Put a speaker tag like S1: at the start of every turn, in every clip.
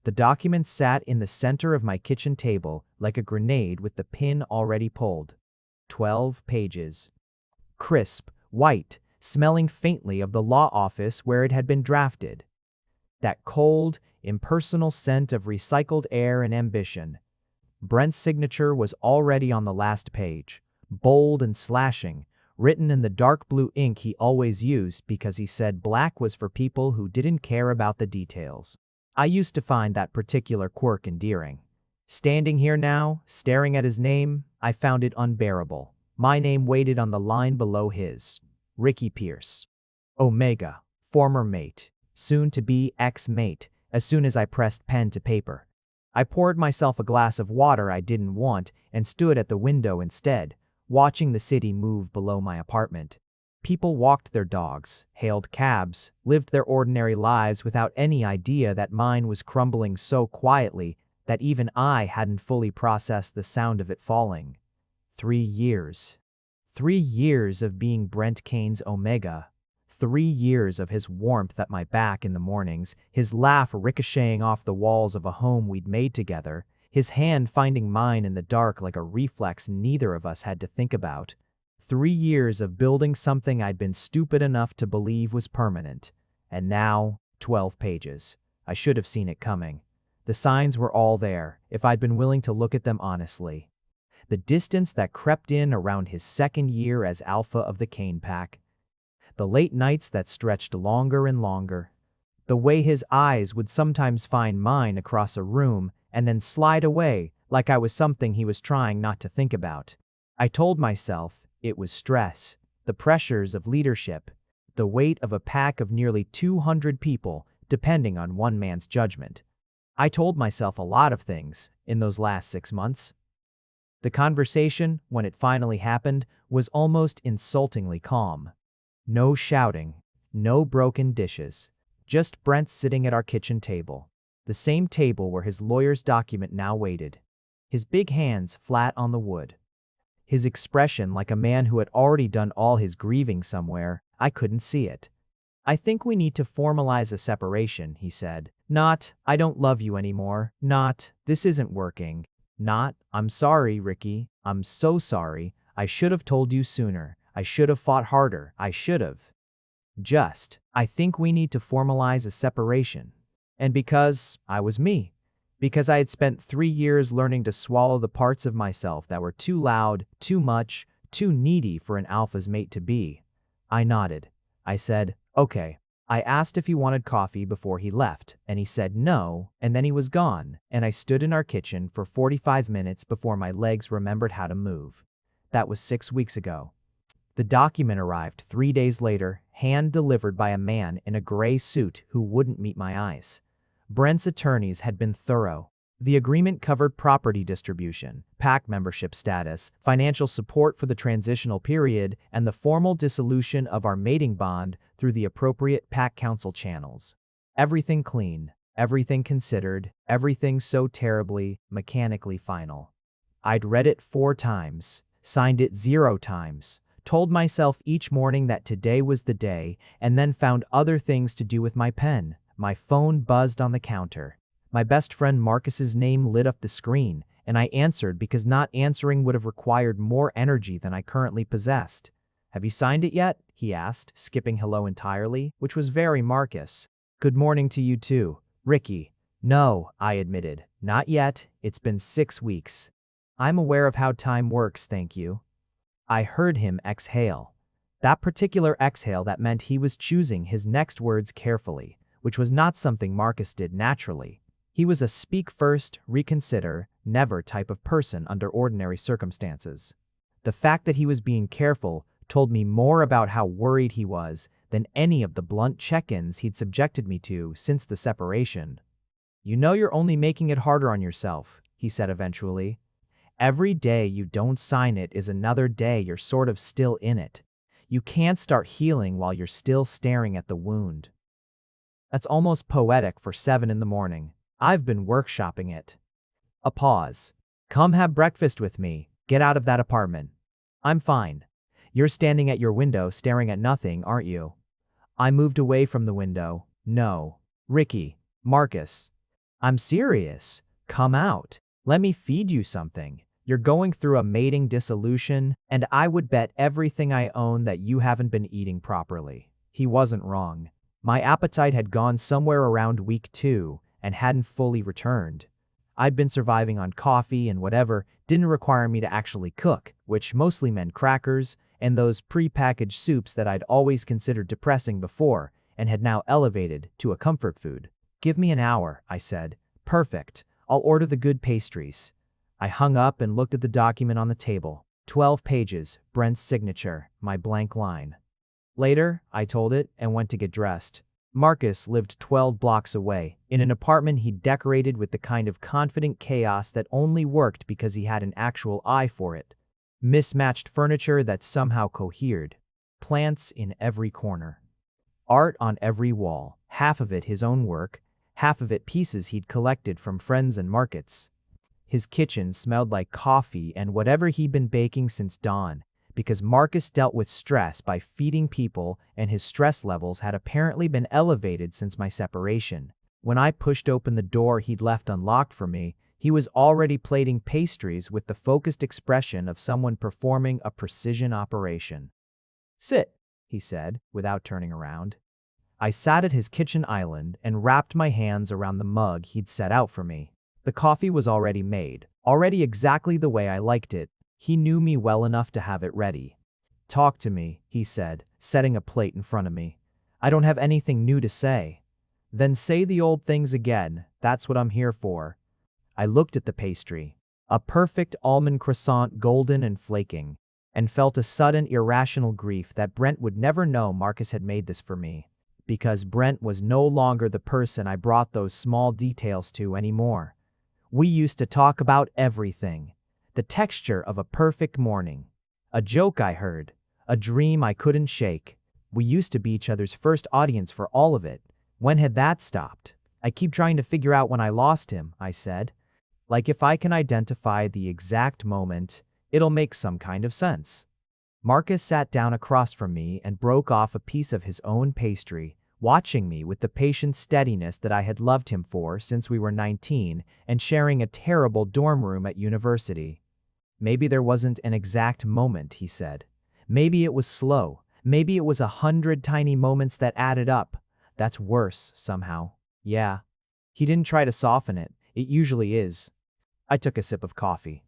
S1: The document sat in the center of my kitchen table like a grenade with the pin already pulled. 12 pages. Crisp, white, smelling faintly of the law office where it had been drafted. That cold, impersonal scent of recycled air and ambition. Brent's signature was already on the last page, bold and slashing, written in the dark blue ink he always used because he said black was for people who didn't care about the details. I used to find that particular quirk endearing. Standing here now, staring at his name, I found it unbearable. My name waited on the line below his. Rickey Pierce. Omega, former mate, soon-to-be ex-mate, as soon as I pressed pen to paper. I poured myself a glass of water I didn't want and stood at the window instead, watching the city move below my apartment. People walked their dogs, hailed cabs, lived their ordinary lives without any idea that mine was crumbling so quietly that even I hadn't fully processed the sound of it falling. 3 years. 3 years of being Brent Cain's Omega. 3 years of his warmth at my back in the mornings, his laugh ricocheting off the walls of a home we'd made together, his hand finding mine in the dark like a reflex neither of us had to think about. 3 years of building something I'd been stupid enough to believe was permanent. And now, 12 pages. I should have seen it coming. The signs were all there, if I'd been willing to look at them honestly. The distance that crept in around his second year as alpha of the Cain Pack. The late nights that stretched longer and longer. The way his eyes would sometimes find mine across a room and then slide away like I was something he was trying not to think about. I told myself it was stress, the pressures of leadership, the weight of a pack of nearly 200 people depending on one man's judgment. I told myself a lot of things in those last 6 months. The conversation, when it finally happened, was almost insultingly calm. No shouting, no broken dishes, just Brent sitting at our kitchen table, the same table where his lawyer's document now waited, his big hands flat on the wood. His expression like a man who had already done all his grieving somewhere. I couldn't see it. "I think we need to formalize a separation," he said. Not, "I don't love you anymore," not, "This isn't working," not, "I'm sorry, Rickey, I'm so sorry, I should have told you sooner, I should have fought harder, I should have." Just, "I think we need to formalize a separation." And because I was me. Because I had spent 3 years learning to swallow the parts of myself that were too loud, too much, too needy for an alpha's mate to be. I nodded. I said, "Okay." I asked if he wanted coffee before he left, and he said no, and then he was gone, and I stood in our kitchen for 45 minutes before my legs remembered how to move. That was 6 weeks ago. The document arrived 3 days later, hand-delivered by a man in a gray suit who wouldn't meet my eyes. Brent's attorneys had been thorough. The agreement covered property distribution, PAC membership status, financial support for the transitional period, and the formal dissolution of our mating bond through the appropriate PAC council channels. Everything clean, everything considered, everything so terribly, mechanically final. I'd read it 4 times, signed it 0 times, told myself each morning that today was the day, and then found other things to do with my pen. My phone buzzed on the counter. My best friend Marcus's name lit up the screen, and I answered because not answering would have required more energy than I currently possessed. "Have you signed it yet?" he asked, skipping hello entirely, which was very Marcus. "Good morning to you too, Rickey." "No," I admitted. "Not yet. It's been 6 weeks. I'm aware of how time works, thank you." I heard him exhale. That particular exhale that meant he was choosing his next words carefully, which was not something Marcus did naturally. He was a speak first, reconsider, never type of person under ordinary circumstances. The fact that he was being careful told me more about how worried he was than any of the blunt check-ins he'd subjected me to since the separation. "You know you're only making it harder on yourself," he said eventually. "Every day you don't sign it is another day you're sort of still in it. You can't start healing while you're still staring at the wound." That's almost poetic for 7 in the morning. I've been workshopping it. A pause. "Come have breakfast with me. Get out of that apartment." "I'm fine." "You're standing at your window staring at nothing, aren't you?" I moved away from the window. "No. Rickey." "Marcus." I'm serious. Come out. Let me feed you something. You're going through a mating dissolution, and I would bet everything I own that you haven't been eating properly. He wasn't wrong. My appetite had gone somewhere around week 2 and hadn't fully returned. I'd been surviving on coffee and whatever didn't require me to actually cook, which mostly meant crackers and those pre-packaged soups that I'd always considered depressing before and had now elevated to a comfort food. Give me an hour, I said. Perfect. I'll order the good pastries. I hung up and looked at the document on the table. 12 pages, Brent's signature, my blank line. Later, I told it and went to get dressed. Marcus lived 12 blocks away, in an apartment he'd decorated with the kind of confident chaos that only worked because he had an actual eye for it. Mismatched furniture that somehow cohered. Plants in every corner. Art on every wall, half of it his own work, half of it pieces he'd collected from friends and markets. His kitchen smelled like coffee and whatever he'd been baking since dawn, because Marcus dealt with stress by feeding people and his stress levels had apparently been elevated since my separation. When I pushed open the door he'd left unlocked for me, he was already plating pastries with the focused expression of someone performing a precision operation. "Sit," he said, without turning around. I sat at his kitchen island and wrapped my hands around the mug he'd set out for me. The coffee was already made, already exactly the way I liked it. He knew me well enough to have it ready. "Talk to me," he said, setting a plate in front of me. "I don't have anything new to say." "Then say the old things again, that's what I'm here for." I looked at the pastry, a perfect almond croissant, golden and flaking, and felt a sudden irrational grief that Brent would never know Marcus had made this for me, because Brent was no longer the person I brought those small details to anymore. We used to talk about everything. The texture of a perfect morning. A joke I heard. A dream I couldn't shake. We used to be each other's first audience for all of it. When had that stopped? I keep trying to figure out when I lost him, I said. Like if I can identify the exact moment, it'll make some kind of sense. Marcus sat down across from me and broke off a piece of his own pastry, watching me with the patient steadiness that I had loved him for since we were 19 and sharing a terrible dorm room at university. "Maybe there wasn't an exact moment," he said. "Maybe it was slow. Maybe it was 100 tiny moments that added up. That's worse, somehow." "Yeah." He didn't try to soften it. "It usually is." I took a sip of coffee.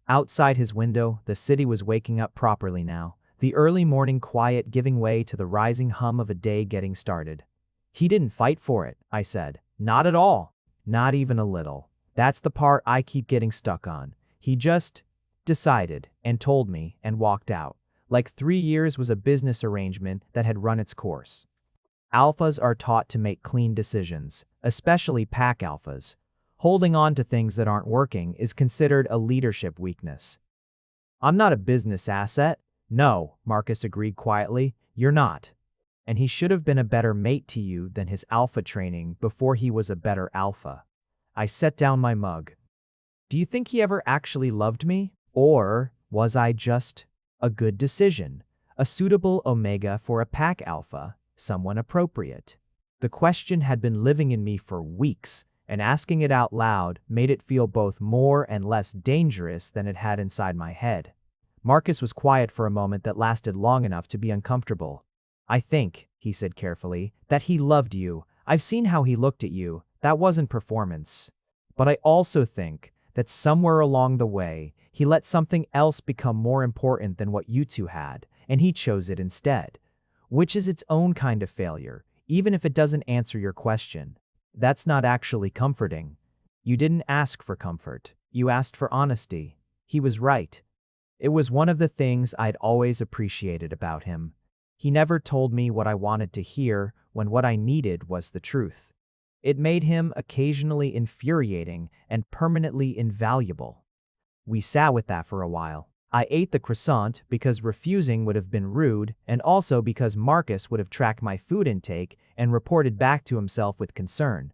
S1: Outside his window, the city was waking up properly now, the early morning quiet giving way to the rising hum of a day getting started. "He didn't fight for it," I said. "Not at all. Not even a little. That's the part I keep getting stuck on. He just decided and told me and walked out, like 3 years was a business arrangement that had run its course." Alphas are taught to make clean decisions, especially pack alphas. Holding on to things that aren't working is considered a leadership weakness. "I'm not a business asset." "No," Marcus agreed quietly, "you're not. And he should have been a better mate to you than his alpha training before he was a better alpha." I set down my mug. "Do you think he ever actually loved me? Or was I just a good decision, a suitable omega for a pack alpha, someone appropriate?" The question had been living in me for weeks, and asking it out loud made it feel both more and less dangerous than it had inside my head. Marcus was quiet for a moment that lasted long enough to be uncomfortable. "I think," he said carefully, "that he loved you. I've seen how he looked at you. That wasn't performance. But I also think that somewhere along the way, he let something else become more important than what you two had, and he chose it instead. Which is its own kind of failure, even if it doesn't answer your question. That's not actually comforting. You didn't ask for comfort. You asked for honesty." He was right. It was one of the things I'd always appreciated about him. He never told me what I wanted to hear when what I needed was the truth. It made him occasionally infuriating and permanently invaluable. We sat with that for a while. I ate the croissant because refusing would have been rude, and also because Marcus would have tracked my food intake and reported back to himself with concern.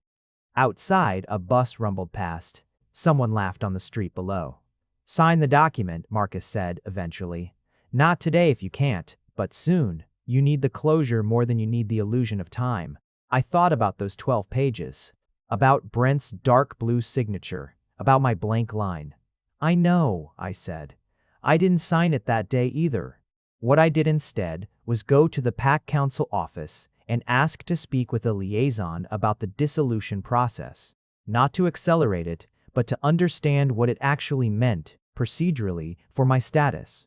S1: Outside, a bus rumbled past. Someone laughed on the street below. "Sign the document," Marcus said eventually. "Not today if you can't, but soon. You need the closure more than you need the illusion of time." I thought about those 12 pages. About Brent's dark blue signature, about my blank line. I know, I said. I didn't sign it that day either. What I did instead was go to the Pack Council office and ask to speak with a liaison about the dissolution process, not to accelerate it, but to understand what it actually meant, procedurally, for my status.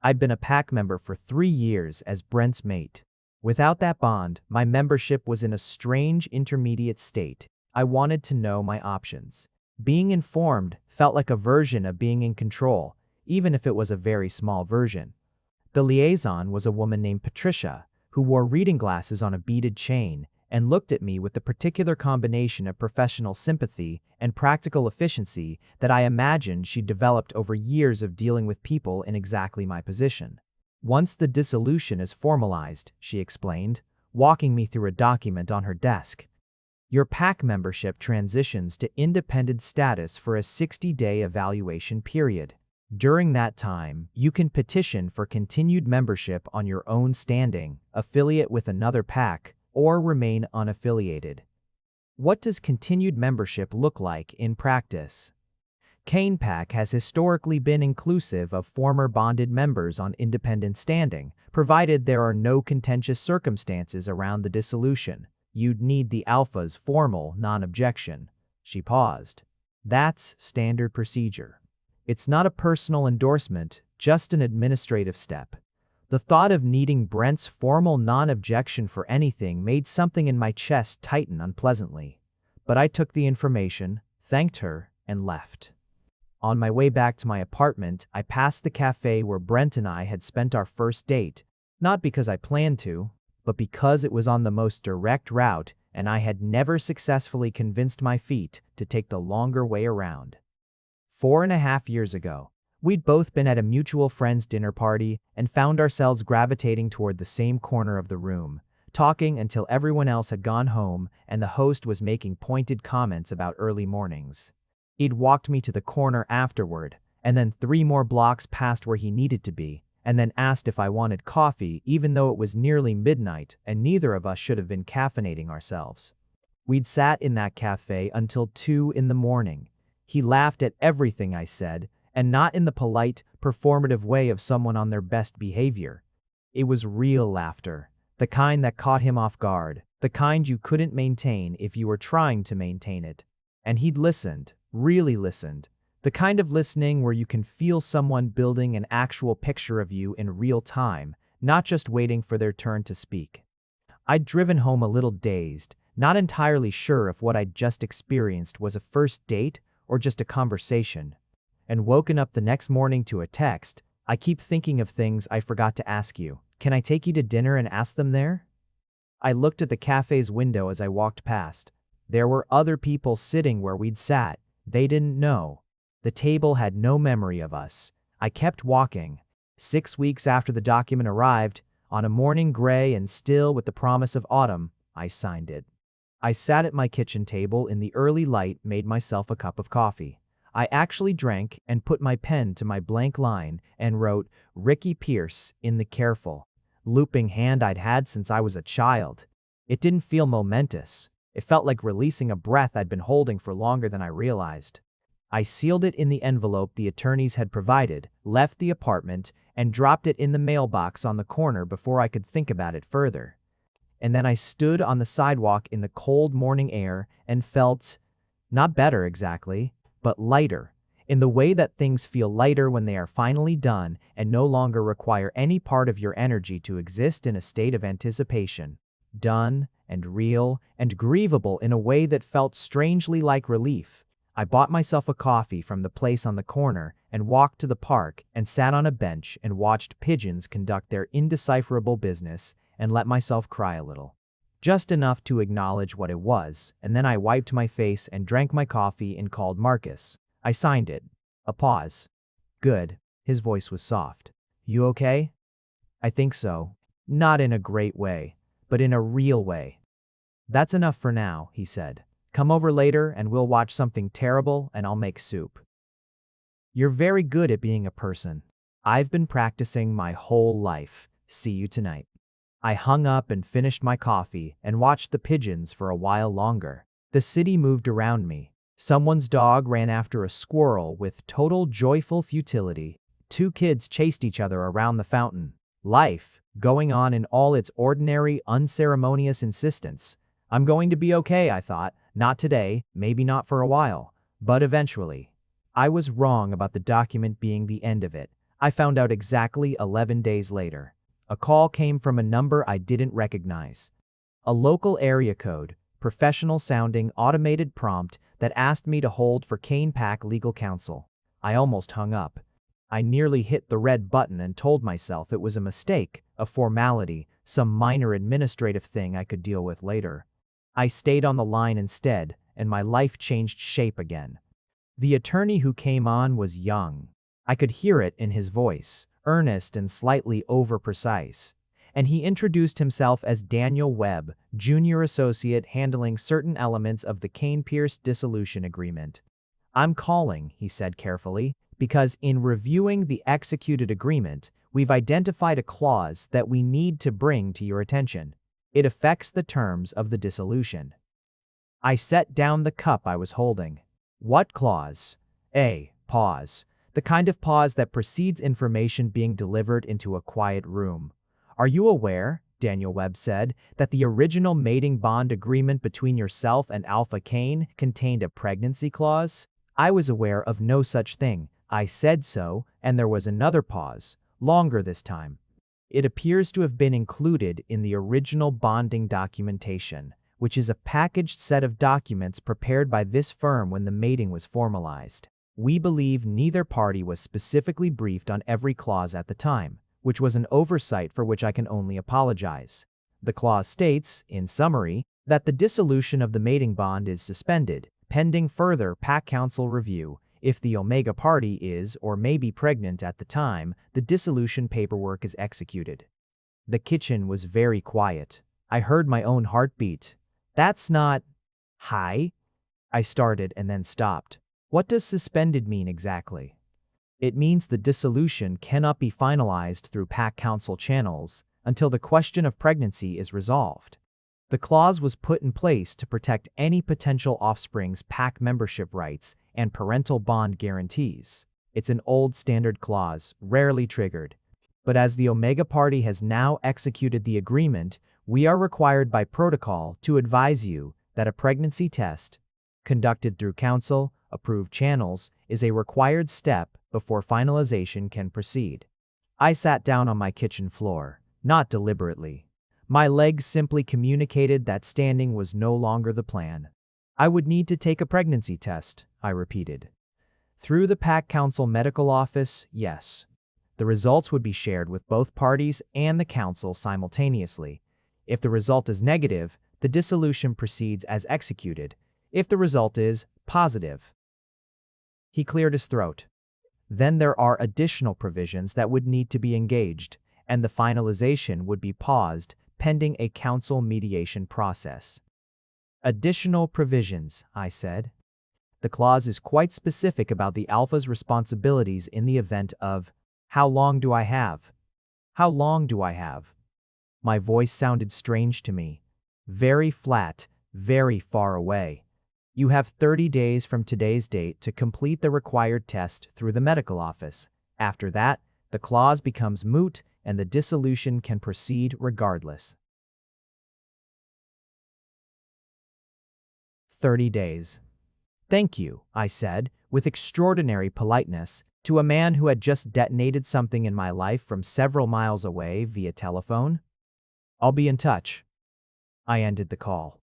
S1: I'd been a Pack member for 3 years as Brent's mate. Without that bond, my membership was in a strange intermediate state. I wanted to know my options. Being informed felt like a version of being in control, even if it was a very small version. The liaison was a woman named Patricia, who wore reading glasses on a beaded chain and looked at me with the particular combination of professional sympathy and practical efficiency that I imagined she'd developed over years of dealing with people in exactly my position. Once the dissolution is formalized, she explained, walking me through a document on her desk, your Pack membership transitions to independent status for a 60-day evaluation period. During that time, you can petition for continued membership on your own standing, affiliate with another Pack, or remain unaffiliated. What does continued membership look like in practice? Cain Pack has historically been inclusive of former bonded members on independent standing, provided there are no contentious circumstances around the dissolution. You'd need the alpha's formal non-objection. She paused. That's standard procedure. It's not a personal endorsement, just an administrative step. The thought of needing Brent's formal non-objection for anything made something in my chest tighten unpleasantly. But I took the information, thanked her, and left. On my way back to my apartment, I passed the cafe where Brent and I had spent our first date, not because I planned to, but because it was on the most direct route and I had never successfully convinced my feet to take the longer way around. 4.5 years ago, we'd both been at a mutual friend's dinner party and found ourselves gravitating toward the same corner of the room, talking until everyone else had gone home and the host was making pointed comments about early mornings. He'd walked me to the corner afterward, and then 3 more blocks past where he needed to be, and then asked if I wanted coffee even though it was nearly midnight and neither of us should have been caffeinating ourselves. We'd sat in that cafe until 2 in the morning. He laughed at everything I said, and not in the polite, performative way of someone on their best behavior. It was real laughter, the kind that caught him off guard, the kind you couldn't maintain if you were trying to maintain it. And he'd listened, really listened, the kind of listening where you can feel someone building an actual picture of you in real time, not just waiting for their turn to speak. I'd driven home a little dazed, not entirely sure if what I'd just experienced was a first date or just a conversation, and woken up the next morning to a text, I keep thinking of things I forgot to ask you. Can I take you to dinner and ask them there? I looked at the cafe's window as I walked past. There were other people sitting where we'd sat. They didn't know. The table had no memory of us. I kept walking. 6 weeks after the document arrived, on a morning gray and still with the promise of autumn, I signed it. I sat at my kitchen table in the early light, made myself a cup of coffee. I actually drank and put my pen to my blank line and wrote Rickey Pierce in the careful, looping hand I'd had since I was a child. It didn't feel momentous. It felt like releasing a breath I'd been holding for longer than I realized. I sealed it in the envelope the attorneys had provided, left the apartment, and dropped it in the mailbox on the corner before I could think about it further. And then I stood on the sidewalk in the cold morning air and felt, not better exactly, but lighter, in the way that things feel lighter when they are finally done and no longer require any part of your energy to exist in a state of anticipation. Done and real and grievable in a way that felt strangely like relief. I bought myself a coffee from the place on the corner and walked to the park and sat on a bench and watched pigeons conduct their indecipherable business and let myself cry a little. Just enough to acknowledge what it was, and then I wiped my face and drank my coffee and called Marcus. I signed it. A pause. Good. His voice was soft. You okay? I think so. Not in a great way, but in a real way. That's enough for now, he said. Come over later and we'll watch something terrible and I'll make soup. You're very good at being a person. I've been practicing my whole life. See you tonight. I hung up and finished my coffee and watched the pigeons for a while longer. The city moved around me. Someone's dog ran after a squirrel with total joyful futility. Two kids chased each other around the fountain. Life, going on in all its ordinary, unceremonious insistence. I'm going to be okay, I thought. Not today, maybe not for a while, but eventually. I was wrong about the document being the end of it. I found out exactly 11 days later. A call came from a number I didn't recognize. A local area code, professional-sounding automated prompt that asked me to hold for Cain Pack legal counsel. I almost hung up. I nearly hit the red button and told myself it was a mistake, a formality, some minor administrative thing I could deal with later. I stayed on the line instead, and my life changed shape again. The attorney who came on was young. I could hear it in his voice, earnest and slightly over-precise. And he introduced himself as Daniel Webb, junior associate handling certain elements of the Cain Pierce dissolution agreement. I'm calling, he said carefully, because in reviewing the executed agreement, we've identified a clause that we need to bring to your attention. It affects the terms of the dissolution. I set down the cup I was holding. What clause? Pause. The kind of pause that precedes information being delivered into a quiet room. Are you aware, Daniel Webb said, that the original mating bond agreement between yourself and Alpha Cain contained a pregnancy clause? I was aware of no such thing. I said so, and there was another pause, longer this time. It appears to have been included in the original bonding documentation, which is a packaged set of documents prepared by this firm when the mating was formalized. We believe neither party was specifically briefed on every clause at the time, which was an oversight for which I can only apologize. The clause states, in summary, that the dissolution of the mating bond is suspended, pending further Pack Council review. If the Omega party is or may be pregnant at the time the dissolution paperwork is executed. The kitchen was very quiet. I heard my own heartbeat. That's not... Hi? I started and then stopped. What does suspended mean exactly? It means the dissolution cannot be finalized through Pack Council channels until the question of pregnancy is resolved. The clause was put in place to protect any potential offspring's Pack membership rights and parental bond guarantees. It's an old standard clause, rarely triggered. But as the Omega party has now executed the agreement, we are required by protocol to advise you that a pregnancy test, conducted through council-approved channels, is a required step before finalization can proceed. I sat down on my kitchen floor, not deliberately. My legs simply communicated that standing was no longer the plan. I would need to take a pregnancy test, I repeated. Through the Pack Council medical office, yes. The results would be shared with both parties and the council simultaneously. If the result is negative, the dissolution proceeds as executed. If the result is positive. He cleared his throat. Then there are additional provisions that would need to be engaged, and the finalization would be paused pending a council mediation process. Additional provisions, I said. The clause is quite specific about the Alpha's responsibilities in the event of, how long do I have? How long do I have? My voice sounded strange to me. Very flat, very far away. You have 30 days from today's date to complete the required test through the medical office. After that, the clause becomes moot and the dissolution can proceed regardless. 30 days. Thank you, I said, with extraordinary politeness, to a man who had just detonated something in my life from several miles away via telephone. I'll be in touch. I ended the call.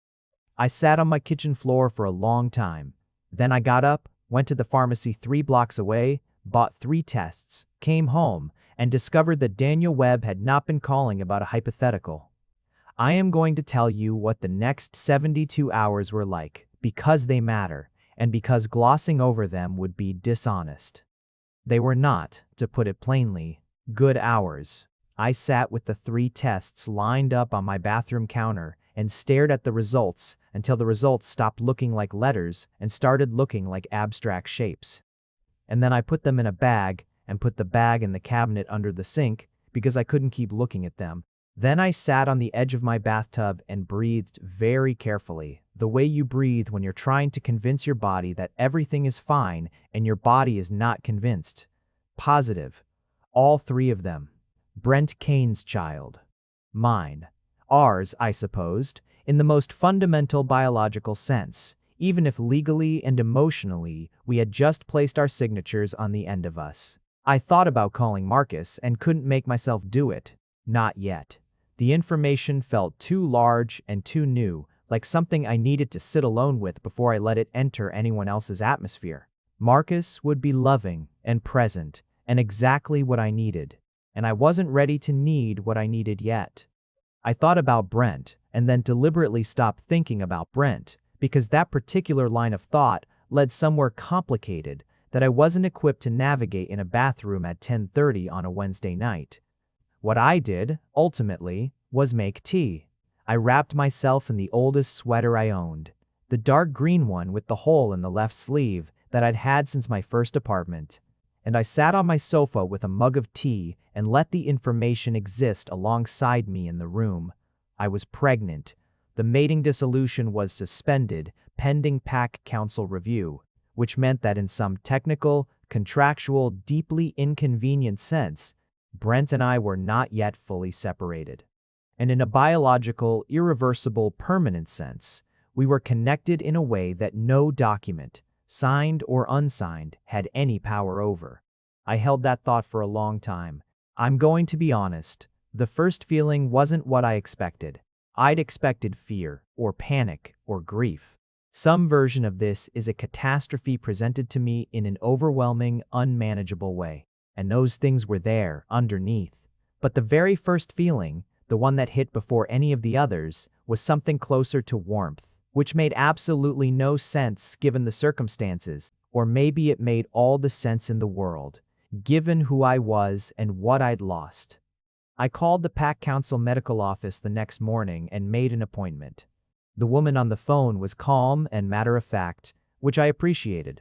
S1: I sat on my kitchen floor for a long time. Then I got up, went to the pharmacy 3 blocks away, bought 3 tests, came home, and discovered that Daniel Webb had not been calling about a hypothetical. I am going to tell you what the next 72 hours were like, because they matter, and because glossing over them would be dishonest. They were not, to put it plainly, good hours. I sat with the 3 tests lined up on my bathroom counter and stared at the results until the results stopped looking like letters and started looking like abstract shapes. And then I put them in a bag and put the bag in the cabinet under the sink because I couldn't keep looking at them. Then I sat on the edge of my bathtub and breathed very carefully, the way you breathe when you're trying to convince your body that everything is fine and your body is not convinced. Positive. All three of them. Brent Cain's child. Mine. Ours, I supposed, in the most fundamental biological sense, even if legally and emotionally we had just placed our signatures on the end of us. I thought about calling Marcus and couldn't make myself do it. Not yet. The information felt too large and too new, like something I needed to sit alone with before I let it enter anyone else's atmosphere. Marcus would be loving and present and exactly what I needed, and I wasn't ready to need what I needed yet. I thought about Brent and then deliberately stopped thinking about Brent because that particular line of thought led somewhere complicated that I wasn't equipped to navigate in a bathroom at 10:30 on a Wednesday night. What I did, ultimately, was make tea. I wrapped myself in the oldest sweater I owned, the dark green one with the hole in the left sleeve that I'd had since my first apartment, and I sat on my sofa with a mug of tea and let the information exist alongside me in the room. I was pregnant. The mating dissolution was suspended, pending Pack Council review, which meant that in some technical, contractual, deeply inconvenient sense, Brent and I were not yet fully separated. And in a biological, irreversible, permanent sense, we were connected in a way that no document, signed or unsigned, had any power over. I held that thought for a long time. I'm going to be honest, the first feeling wasn't what I expected. I'd expected fear, or panic, or grief. Some version of this is a catastrophe presented to me in an overwhelming, unmanageable way. And those things were there, underneath. But the very first feeling, the one that hit before any of the others, was something closer to warmth, which made absolutely no sense given the circumstances, or maybe it made all the sense in the world, given who I was and what I'd lost. I called the Pack Council medical office the next morning and made an appointment. The woman on the phone was calm and matter-of-fact, which I appreciated.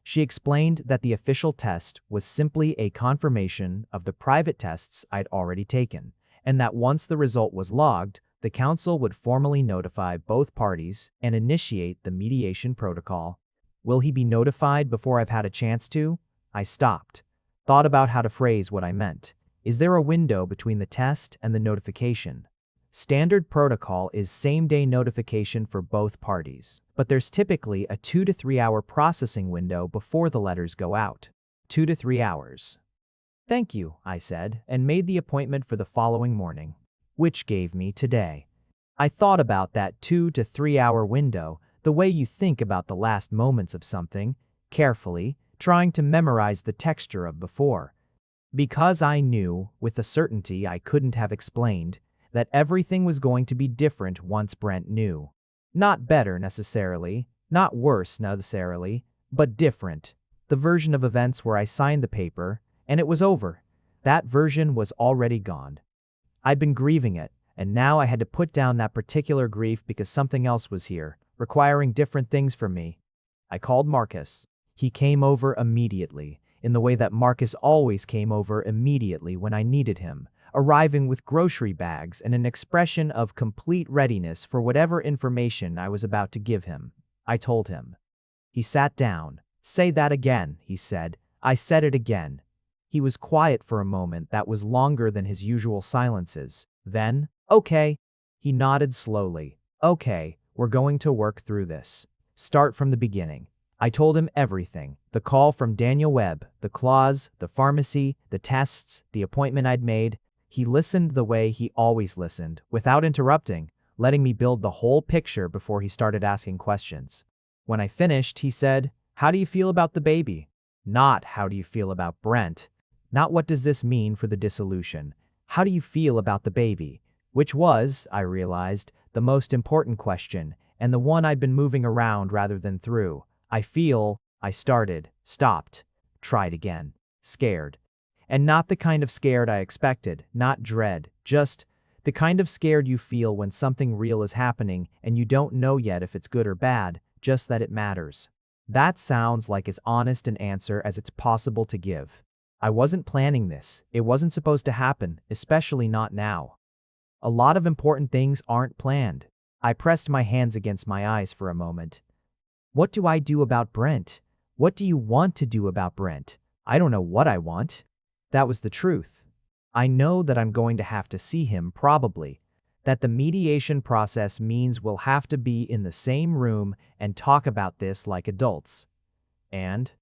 S1: She explained that the official test was simply a confirmation of the private tests I'd already taken, and that once the result was logged, the council would formally notify both parties and initiate the mediation protocol. Will he be notified before I've had a chance to? I stopped, thought about how to phrase what I meant. Is there a window between the test and the notification? Standard protocol is same-day notification for both parties, but there's typically a 2 to 3 hour processing window before the letters go out. 2 to 3 hours. Thank you, I said, and made the appointment for the following morning, which gave me today. I thought about that 2 to 3 hour window the way you think about the last moments of something, carefully, trying to memorize the texture of before. Because I knew, with a certainty I couldn't have explained, that everything was going to be different once Brent knew. Not better necessarily, not worse necessarily, but different. The version of events where I signed the paper, and it was over. That version was already gone. I'd been grieving it, and now I had to put down that particular grief because something else was here, requiring different things from me. I called Marcus. He came over immediately, in the way that Marcus always came over immediately when I needed him, arriving with grocery bags and an expression of complete readiness for whatever information I was about to give him. I told him. He sat down. Say that again, he said. I said it again. He was quiet for a moment that was longer than his usual silences. Then, okay. He nodded slowly. Okay, we're going to work through this. Start from the beginning. I told him everything. The call from Daniel Webb, the clause, the pharmacy, the tests, the appointment I'd made. He listened the way he always listened, without interrupting, letting me build the whole picture before he started asking questions. When I finished, he said, "How do you feel about the baby?" Not how do you feel about Brent. Not what does this mean for the dissolution. How do you feel about the baby? Which was, I realized, the most important question, and the one I'd been moving around rather than through. I started, stopped, tried again. Scared. And not the kind of scared I expected, not dread, just the kind of scared you feel when something real is happening and you don't know yet if it's good or bad, just that it matters. That sounds like as honest an answer as it's possible to give. I wasn't planning this. It wasn't supposed to happen, especially not now. A lot of important things aren't planned. I pressed my hands against my eyes for a moment. What do I do about Brent? What do you want to do about Brent? I don't know what I want. That was the truth. I know that I'm going to have to see him probably, that the mediation process means we'll have to be in the same room and talk about this like adults. And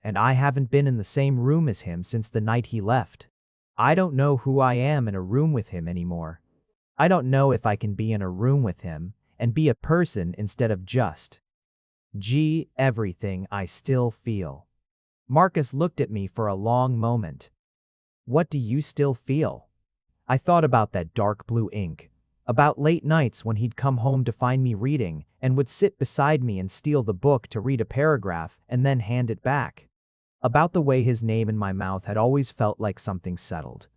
S1: I haven't been in the same room as him since the night he left. I don't know who I am in a room with him anymore. I don't know if I can be in a room with him and be a person instead of just everything I still feel. Marcus looked at me for a long moment. What do you still feel? I thought about that dark blue ink, about late nights when he'd come home to find me reading and would sit beside me and steal the book to read a paragraph and then hand it back. About the way his name in my mouth had always felt like something settled.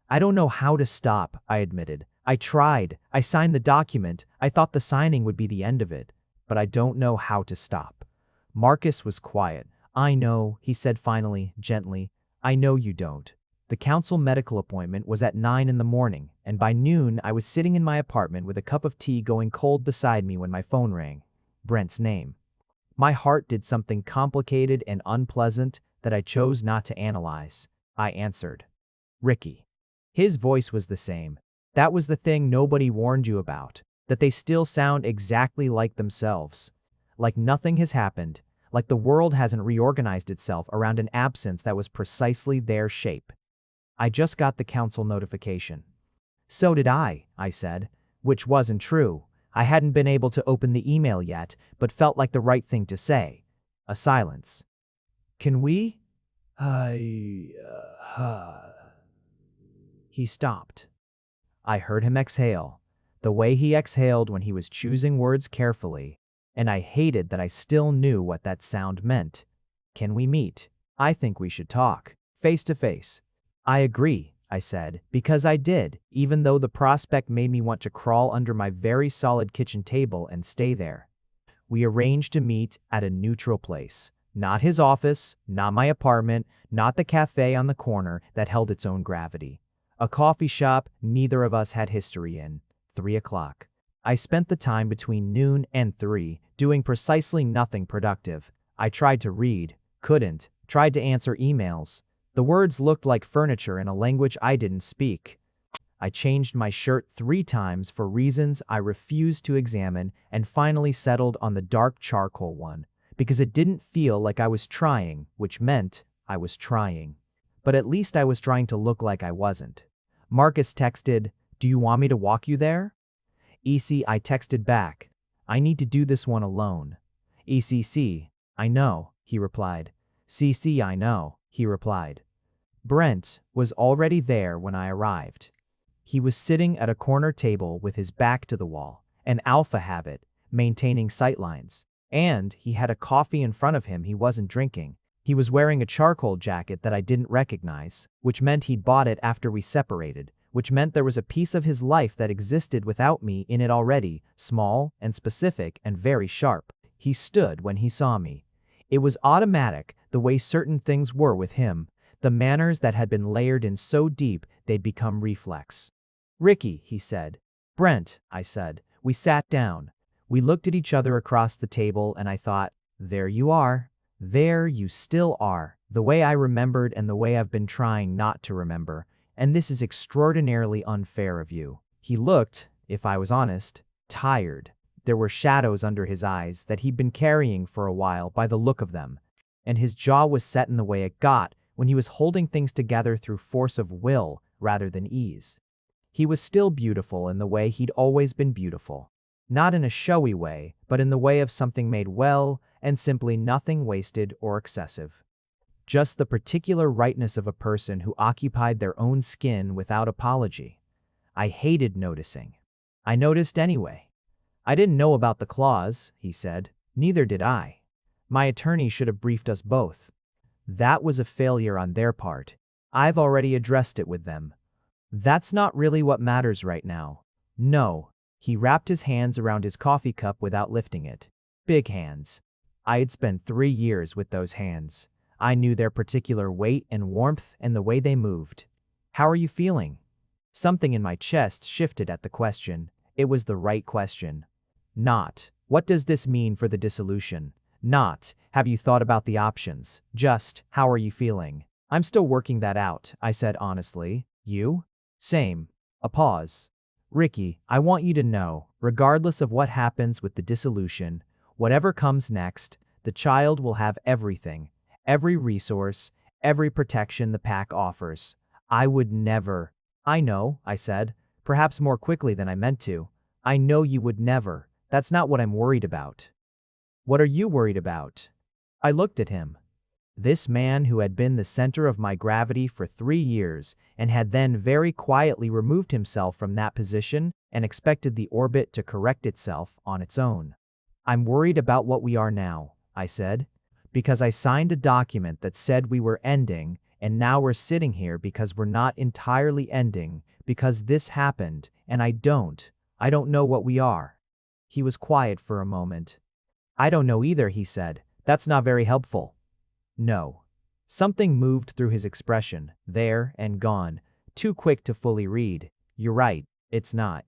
S1: I don't know how to stop, I admitted. I tried. I signed the document. I thought the signing would be the end of it. But I don't know how to stop. Marcus was quiet. I know, he said finally, gently. I know you don't. The council medical appointment was at 9 in the morning, and by noon I was sitting in my apartment with a cup of tea going cold beside me when my phone rang. Brent's name. My heart did something complicated and unpleasant that I chose not to analyze. I answered. Rickey. His voice was the same. That was the thing nobody warned you about, that they still sound exactly like themselves. Like nothing has happened, like the world hasn't reorganized itself around an absence that was precisely their shape. I just got the council notification. So did I said, which wasn't true. I hadn't been able to open the email yet, but felt like the right thing to say. A silence. Can we? He stopped. I heard him exhale, the way he exhaled when he was choosing words carefully, and I hated that I still knew what that sound meant. Can we meet? I think we should talk, face to face. I agree, I said, because I did, even though the prospect made me want to crawl under my very solid kitchen table and stay there. We arranged to meet at a neutral place. Not his office, not my apartment, not the cafe on the corner that held its own gravity. A coffee shop neither of us had history in. 3 o'clock. I spent the time between noon and 3 doing precisely nothing productive. I tried to read, couldn't, tried to answer emails. The words looked like furniture in a language I didn't speak. I changed my shirt 3 times for reasons I refused to examine and finally settled on the dark charcoal one, because it didn't feel like I was trying, which meant I was trying. But at least I was trying to look like I wasn't. Marcus texted, "Do you want me to walk you there?" I texted back, "I need to do this one alone." I know, he replied. I know, he replied. Brent was already there when I arrived. He was sitting at a corner table with his back to the wall, an alpha habit, maintaining sightlines. And he had a coffee in front of him he wasn't drinking. He was wearing a charcoal jacket that I didn't recognize, which meant he'd bought it after we separated, which meant there was a piece of his life that existed without me in it already, small and specific and very sharp. He stood when he saw me. It was automatic, the way certain things were with him, the manners that had been layered in so deep they'd become reflex. "Rickey," he said. "Brent," I said. We sat down. We looked at each other across the table and I thought, there you are. There you still are, the way I remembered and the way I've been trying not to remember, and this is extraordinarily unfair of you. He looked, if I was honest, tired. There were shadows under his eyes that he'd been carrying for a while by the look of them, and his jaw was set in the way it got when he was holding things together through force of will rather than ease. He was still beautiful in the way he'd always been beautiful. Not in a showy way, but in the way of something made well and simply nothing wasted or excessive. Just the particular rightness of a person who occupied their own skin without apology. I hated noticing. I noticed anyway. "I didn't know about the clause," he said. "Neither did I. My attorney should have briefed us both. That was a failure on their part. I've already addressed it with them. That's not really what matters right now. No." He wrapped his hands around his coffee cup without lifting it. Big hands. I had spent 3 years with those hands. I knew their particular weight and warmth and the way they moved. "How are you feeling?" Something in my chest shifted at the question. It was the right question. Not, what does this mean for the dissolution? Not, have you thought about the options? Just, how are you feeling? I'm still working that out, I said honestly. You? Same. A pause. Rickey, I want you to know, regardless of what happens with the dissolution, whatever comes next, the child will have everything, every resource, every protection the pack offers. I would never. I know, I said, perhaps more quickly than I meant to. I know you would never. That's not what I'm worried about. What are you worried about? I looked at him. This man who had been the center of my gravity for 3 years and had then very quietly removed himself from that position and expected the orbit to correct itself on its own. I'm worried about what we are now, I said, because I signed a document that said we were ending, and now we're sitting here because we're not entirely ending, because this happened, and I don't know what we are. He was quiet for a moment. I don't know either, he said. That's not very helpful. No. Something moved through his expression, there and gone, too quick to fully read. You're right, it's not.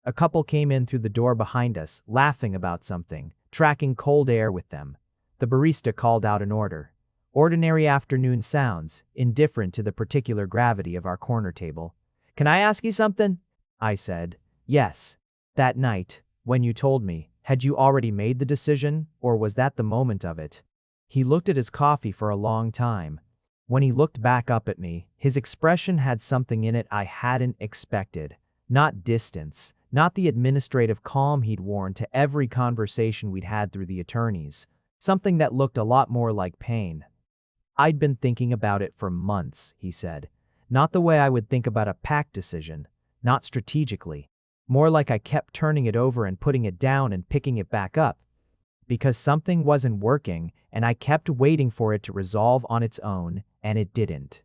S1: A couple came in through the door behind us, laughing about something, tracking cold air with them. The barista called out an order. Ordinary afternoon sounds, indifferent to the particular gravity of our corner table. Can I ask you something? I said. Yes. That night, when you told me, had you already made the decision, or was that the moment of it? He looked at his coffee for a long time. When he looked back up at me, his expression had something in it I hadn't expected. Not distance, not the administrative calm he'd worn to every conversation we'd had through the attorneys. Something that looked a lot more like pain. I'd been thinking about it for months, he said. Not the way I would think about a pack decision, not strategically. More like I kept turning it over and putting it down and picking it back up. Because something wasn't working, and I kept waiting for it to resolve on its own, and it didn't.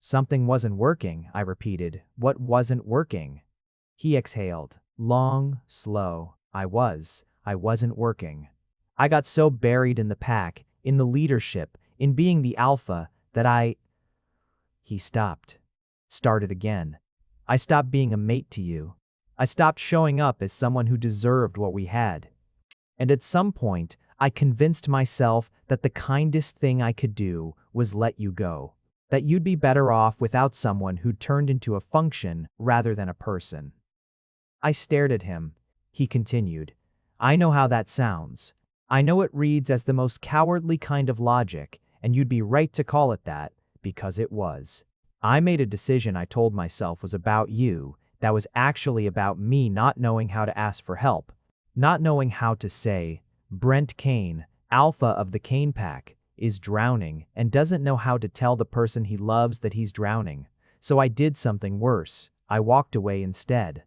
S1: Something wasn't working, I repeated. What wasn't working? He exhaled. Long, slow. I wasn't working. I got so buried in the pack, in the leadership, in being the alpha, that He stopped. Started again. I stopped being a mate to you. I stopped showing up as someone who deserved what we had. And at some point, I convinced myself that the kindest thing I could do was let you go. That you'd be better off without someone who turned into a function rather than a person. I stared at him. He continued. I know how that sounds. I know it reads as the most cowardly kind of logic, and you'd be right to call it that, because it was. I made a decision I told myself was about you, that was actually about me not knowing how to ask for help. Not knowing how to say, Brent Cain, alpha of the Cain Pack, is drowning and doesn't know how to tell the person he loves that he's drowning. So I did something worse. I walked away instead.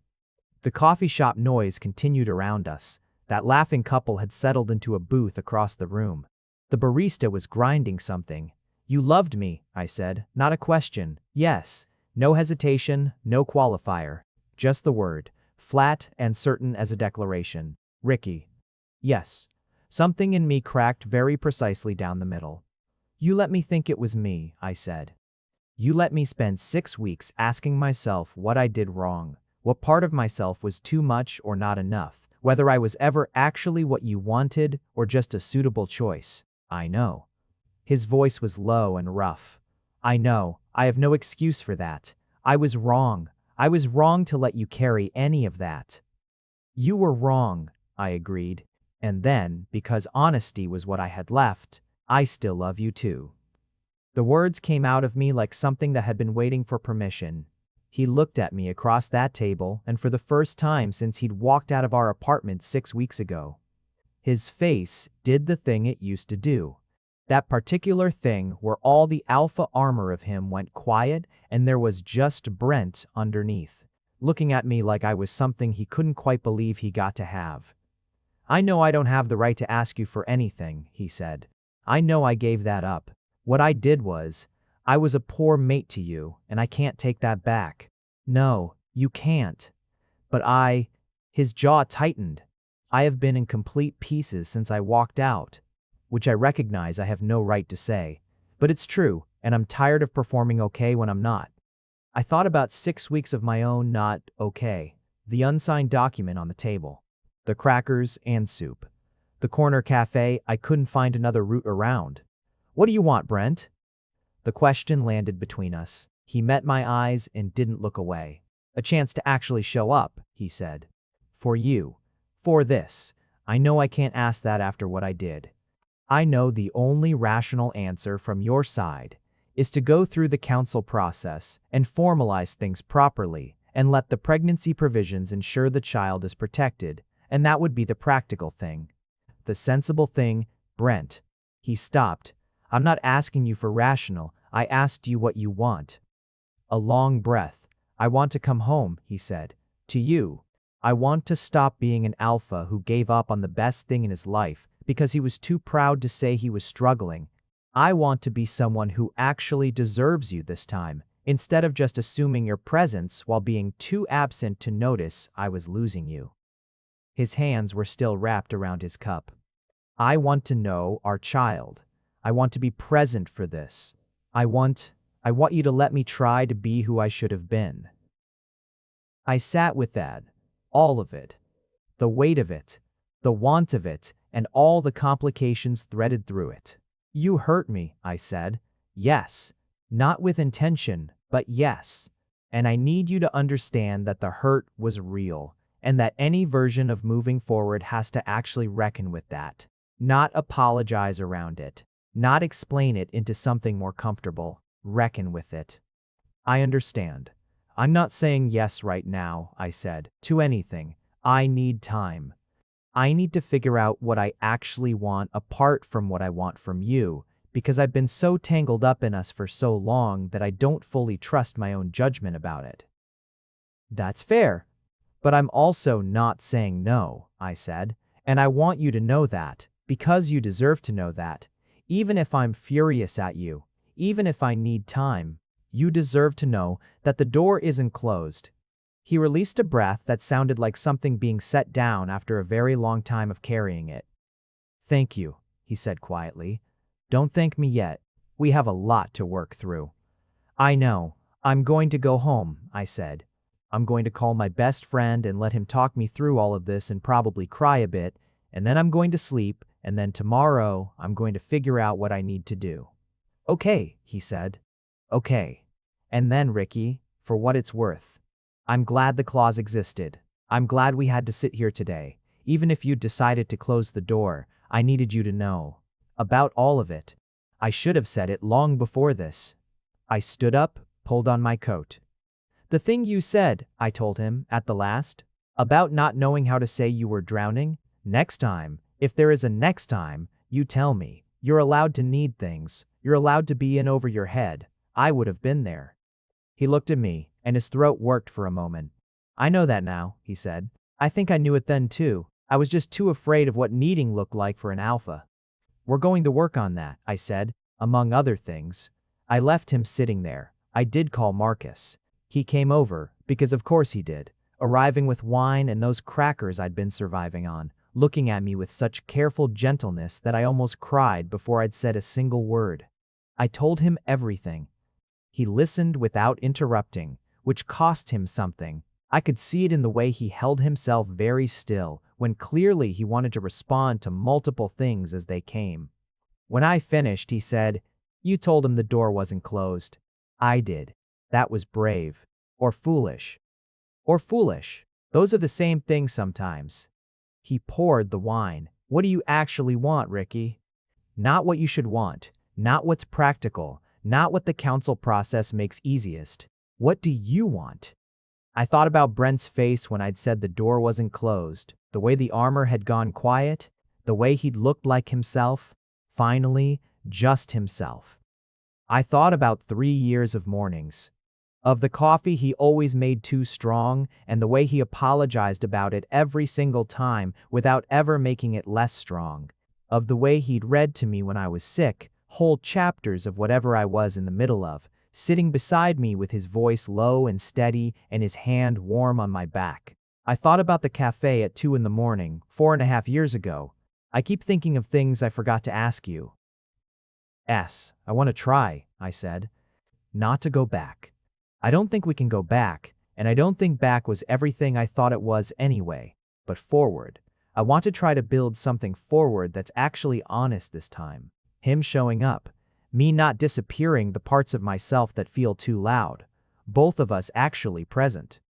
S1: The coffee shop noise continued around us. That laughing couple had settled into a booth across the room. The barista was grinding something. You loved me, I said. Not a question. Yes. No hesitation, no qualifier. Just the word. Flat and certain as a declaration. Rickey. Yes. Something in me cracked very precisely down the middle. You let me think it was me, I said. You let me spend 6 weeks asking myself what I did wrong, what part of myself was too much or not enough, whether I was ever actually what you wanted or just a suitable choice. I know. His voice was low and rough. I know. I have no excuse for that. I was wrong. I was wrong to let you carry any of that. You were wrong, I agreed. And then, because honesty was what I had left, I still love you too. The words came out of me like something that had been waiting for permission. He looked at me across that table, and for the first time since he'd walked out of our apartment 6 weeks ago. His face did the thing it used to do. That particular thing where all the alpha armor of him went quiet and there was just Brent underneath, looking at me like I was something he couldn't quite believe he got to have. I know I don't have the right to ask you for anything, he said. I know I gave that up. What I did was, I was a poor mate to you, and I can't take that back. No, you can't. But his jaw tightened. I have been in complete pieces since I walked out. Which I recognize I have no right to say. But it's true, and I'm tired of performing okay when I'm not. I thought about 6 weeks of my own not okay, the unsigned document on the table. the crackers and soup. The corner cafe, I couldn't find another route around. What do you want, Brent? The question landed between us. He met my eyes and didn't look away. A chance to actually show up, he said. For you. For this. I know I can't ask that after what I did. I know the only rational answer from your side is to go through the council process and formalize things properly and let the pregnancy provisions ensure the child is protected, and that would be the practical thing. The sensible thing, Brent. He stopped. I'm not asking you for rational, I asked you what you want. A long breath. I want to come home, he said. To you. I want to stop being an alpha who gave up on the best thing in his life because he was too proud to say he was struggling. I want to be someone who actually deserves you this time, instead of just assuming your presence while being too absent to notice I was losing you. His hands were still wrapped around his cup. I want to know our child. I want to be present for this. I want you to let me try to be who I should have been. I sat with that, all of it, the weight of it, the want of it, and all the complications threaded through it. You hurt me, I said. Yes. Not with intention, but yes. And I need you to understand that the hurt was real, and that any version of moving forward has to actually reckon with that. Not apologize around it. Not explain it into something more comfortable. Reckon with it. I understand. I'm not saying yes right now, I said, to anything. I need time. I need to figure out what I actually want apart from what I want from you, because I've been so tangled up in us for so long that I don't fully trust my own judgment about it. That's fair. But I'm also not saying no, I said, and I want you to know that, because you deserve to know that. Even if I'm furious at you, even if I need time, you deserve to know that the door isn't closed. He released a breath that sounded like something being set down after a very long time of carrying it. Thank you, he said quietly. Don't thank me yet. We have a lot to work through. I know. I'm going to go home, I said. I'm going to call my best friend and let him talk me through all of this and probably cry a bit, and then I'm going to sleep, and then tomorrow I'm going to figure out what I need to do. Okay, he said. Okay. And then, Rickey, for what it's worth, I'm glad the clause existed. I'm glad we had to sit here today. Even if you'd decided to close the door, I needed you to know. About all of it. I should have said it long before this. I stood up, pulled on my coat. The thing you said, I told him, at the last, about not knowing how to say you were drowning, next time, if there is a next time, you tell me. You're allowed to need things. You're allowed to be in over your head. I would have been there. He looked at me, and his throat worked for a moment. I know that now, he said. I think I knew it then too. I was just too afraid of what needing looked like for an alpha. We're going to work on that, I said, among other things. I left him sitting there. I did call Marcus. He came over, because of course he did, arriving with wine and those crackers I'd been surviving on, looking at me with such careful gentleness that I almost cried before I'd said a single word. I told him everything. He listened without interrupting, which cost him something. I could see it in the way he held himself very still, when clearly he wanted to respond to multiple things as they came. When I finished, he said, "You told him the door wasn't closed." I did. That was brave. Or foolish. Or foolish. Those are the same thing sometimes. He poured the wine. What do you actually want, Rickey? Not what you should want. Not what's practical. Not what the council process makes easiest. What do you want? I thought about Brent's face when I'd said the door wasn't closed, the way the armor had gone quiet, the way he'd looked like himself, finally, just himself. I thought about 3 years of mornings. Of the coffee he always made too strong, and the way he apologized about it every single time without ever making it less strong. Of the way he'd read to me when I was sick, whole chapters of whatever I was in the middle of, sitting beside me with his voice low and steady and his hand warm on my back. I thought about the cafe at 2 a.m, 4.5 years ago. I keep thinking of things I forgot to ask you. I want to try, I said. Not to go back. I don't think we can go back, and I don't think back was everything I thought it was anyway, but forward. I want to try to build something forward that's actually honest this time. Him showing up. Me not disappearing the parts of myself that feel too loud. Both of us actually present.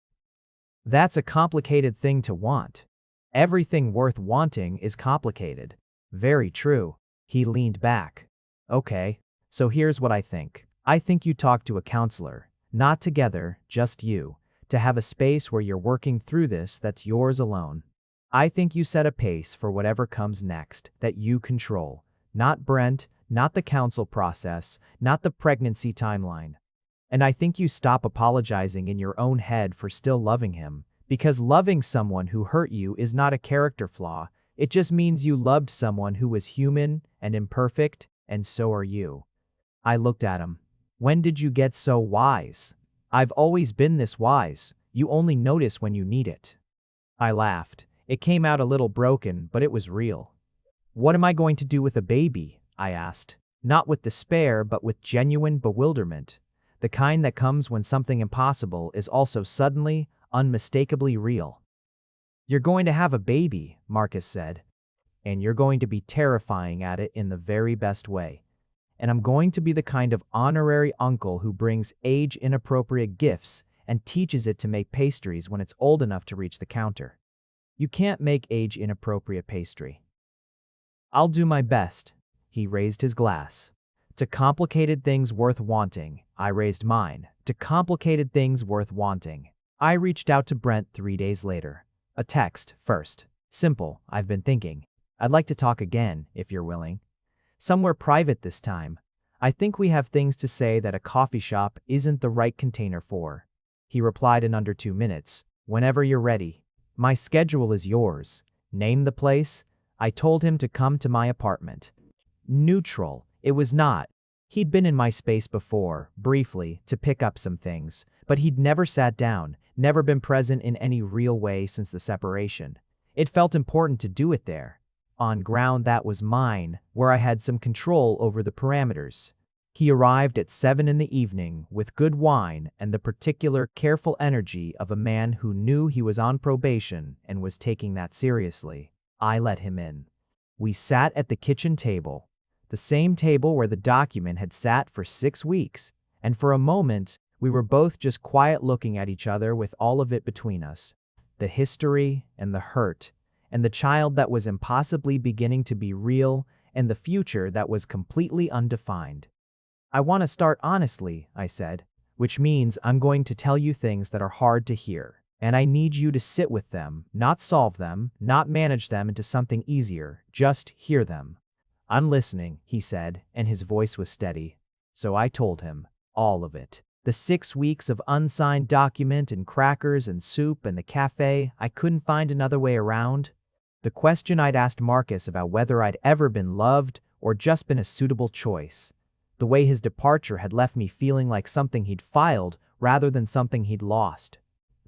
S1: That's a complicated thing to want. Everything worth wanting is complicated. Very true. He leaned back. Okay, so here's what I think. I think you talk to a counselor, not together, just you, to have a space where you're working through this that's yours alone. I think you set a pace for whatever comes next that you control. Not Brent, not the counsel process, not the pregnancy timeline. And I think you stop apologizing in your own head for still loving him, because loving someone who hurt you is not a character flaw. It just means you loved someone who was human and imperfect, and so are you. I looked at him. When did you get so wise? I've always been this wise. You only notice when you need it. I laughed. It came out a little broken, but it was real. What am I going to do with a baby? I asked. Not with despair, but with genuine bewilderment. The kind that comes when something impossible is also suddenly, unmistakably real. You're going to have a baby, Marcus said. And you're going to be terrifying at it in the very best way. And I'm going to be the kind of honorary uncle who brings age-inappropriate gifts and teaches it to make pastries when it's old enough to reach the counter. You can't make age-inappropriate pastry. I'll do my best. He raised his glass. To complicated things worth wanting, I raised mine. To complicated things worth wanting. I reached out to Brent 3 days later. A text, first. Simple, I've been thinking. I'd like to talk again, if you're willing. Somewhere private this time. I think we have things to say that a coffee shop isn't the right container for. He replied in under 2 minutes. Whenever you're ready. My schedule is yours. Name the place. I told him to come to my apartment. Neutral. It was not. He'd been in my space before, briefly, to pick up some things, but he'd never sat down, never been present in any real way since the separation. It felt important to do it there, on ground that was mine, where I had some control over the parameters. He arrived at 7 in the evening with good wine and the particular careful energy of a man who knew he was on probation and was taking that seriously. I let him in. We sat at the kitchen table, the same table where the document had sat for 6 weeks, and for a moment, we were both just quiet looking at each other with all of it between us. The history and the hurt, and the child that was impossibly beginning to be real, and the future that was completely undefined. I want to start honestly, I said, which means I'm going to tell you things that are hard to hear, and I need you to sit with them, not solve them, not manage them into something easier, just hear them. I'm listening, he said, and his voice was steady. So I told him, all of it. The 6 weeks of unsigned document and crackers and soup and the cafe, I couldn't find another way around. The question I'd asked Marcus about whether I'd ever been loved or just been a suitable choice. The way his departure had left me feeling like something he'd filed rather than something he'd lost.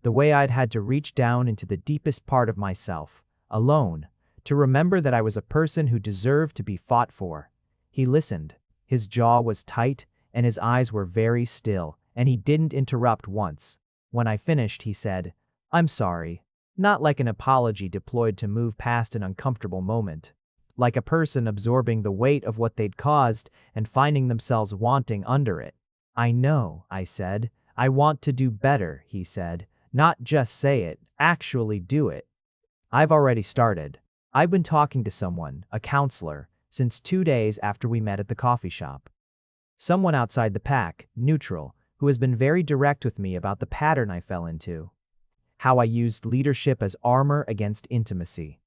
S1: The way I'd had to reach down into the deepest part of myself, alone, to remember that I was a person who deserved to be fought for. He listened. His jaw was tight and his eyes were very still, and he didn't interrupt once. When I finished, he said, I'm sorry. Not like an apology deployed to move past an uncomfortable moment. Like a person absorbing the weight of what they'd caused and finding themselves wanting under it. I know, I said. I want to do better, he said. Not just say it, actually do it. I've already started. I've been talking to someone, a counselor, since 2 days after we met at the coffee shop. Someone outside the pack, neutral, who has been very direct with me about the pattern I fell into. How I used leadership as armor against intimacy.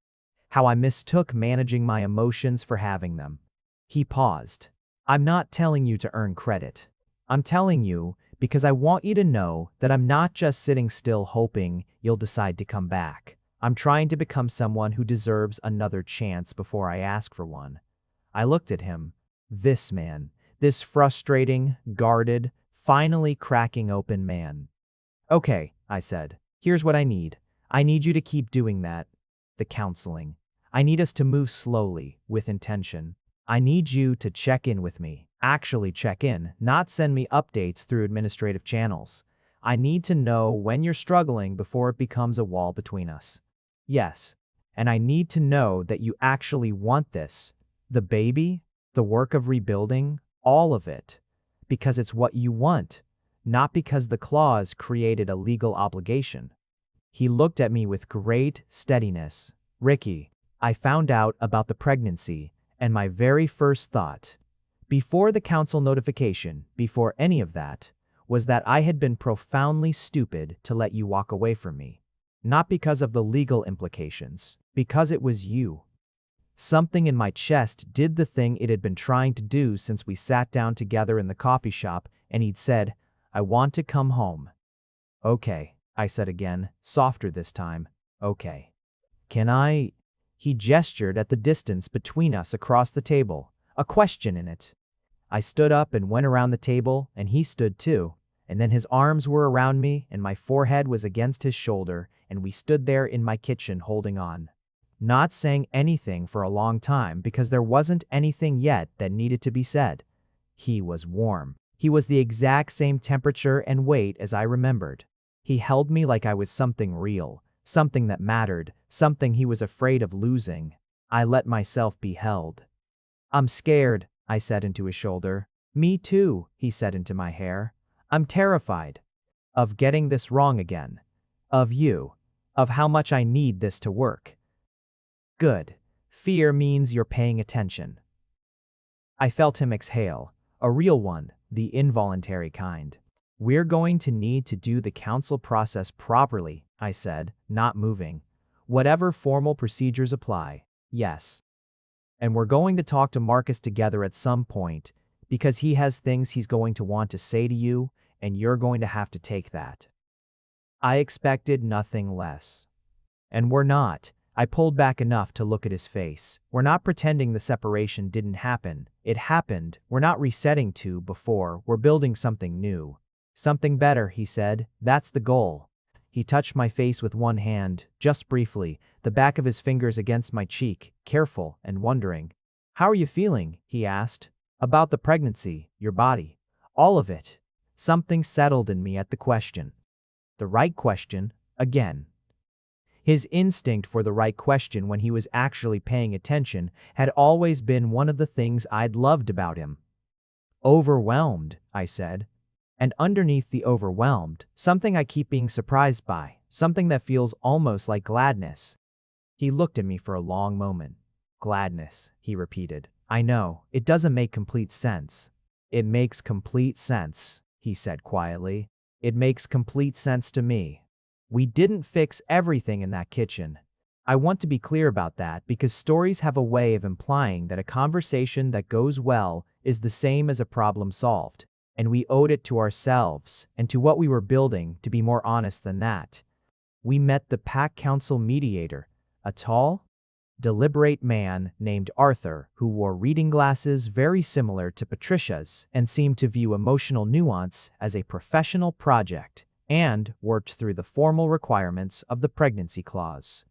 S1: How I mistook managing my emotions for having them. He paused. I'm not telling you to earn credit. I'm telling you because I want you to know that I'm not just sitting still hoping you'll decide to come back. I'm trying to become someone who deserves another chance before I ask for one. I looked at him. This man. This frustrating, guarded, finally cracking open man. Okay, I said. Here's what I need. I need you to keep doing that. The counseling. I need us to move slowly, with intention. I need you to check in with me. Actually check in, not send me updates through administrative channels. I need to know when you're struggling before it becomes a wall between us. Yes. And I need to know that you actually want this. The baby, the work of rebuilding, all of it. Because it's what you want, not because the clause created a legal obligation. He looked at me with great steadiness. Rickey, I found out about the pregnancy, and my very first thought, before the council notification, before any of that, was that I had been profoundly stupid to let you walk away from me. Not because of the legal implications, because it was you. Something in my chest did the thing it had been trying to do since we sat down together in the coffee shop and he'd said, I want to come home. Okay, I said again, softer this time. Okay. Can I? He gestured at the distance between us across the table, a question in it. I stood up and went around the table, and he stood too, and then his arms were around me and my forehead was against his shoulder, and we stood there in my kitchen holding on. Not saying anything for a long time because there wasn't anything yet that needed to be said. He was warm. He was the exact same temperature and weight as I remembered. He held me like I was something real, something that mattered, something he was afraid of losing. I let myself be held. I'm scared, I said into his shoulder. Me too, he said into my hair. I'm terrified. Of getting this wrong again. Of you. Of how much I need this to work. Good. Fear means you're paying attention. I felt him exhale, a real one, the involuntary kind. We're going to need to do the council process properly, I said, not moving. Whatever formal procedures apply, yes. And we're going to talk to Marcus together at some point, because he has things he's going to want to say to you, and you're going to have to take that. I expected nothing less. And we're not. I pulled back enough to look at his face. We're not pretending the separation didn't happen. It happened. We're not resetting to before. We're building something new. Something better, he said. That's the goal. He touched my face with one hand, just briefly, the back of his fingers against my cheek, careful and wondering. How are you feeling? He asked. About the pregnancy, your body. All of it. Something settled in me at the question. The right question, again. His instinct for the right question when he was actually paying attention had always been one of the things I'd loved about him. Overwhelmed, I said. And underneath the overwhelmed, something I keep being surprised by, something that feels almost like gladness. He looked at me for a long moment. Gladness, he repeated. I know, it doesn't make complete sense. It makes complete sense, he said quietly. It makes complete sense to me. We didn't fix everything in that kitchen. I want to be clear about that because stories have a way of implying that a conversation that goes well is the same as a problem solved, and we owed it to ourselves and to what we were building to be more honest than that. We met the Pack Council mediator, a tall, deliberate man named Arthur who wore reading glasses very similar to Patricia's and seemed to view emotional nuance as a professional project and worked through the formal requirements of the pregnancy clause.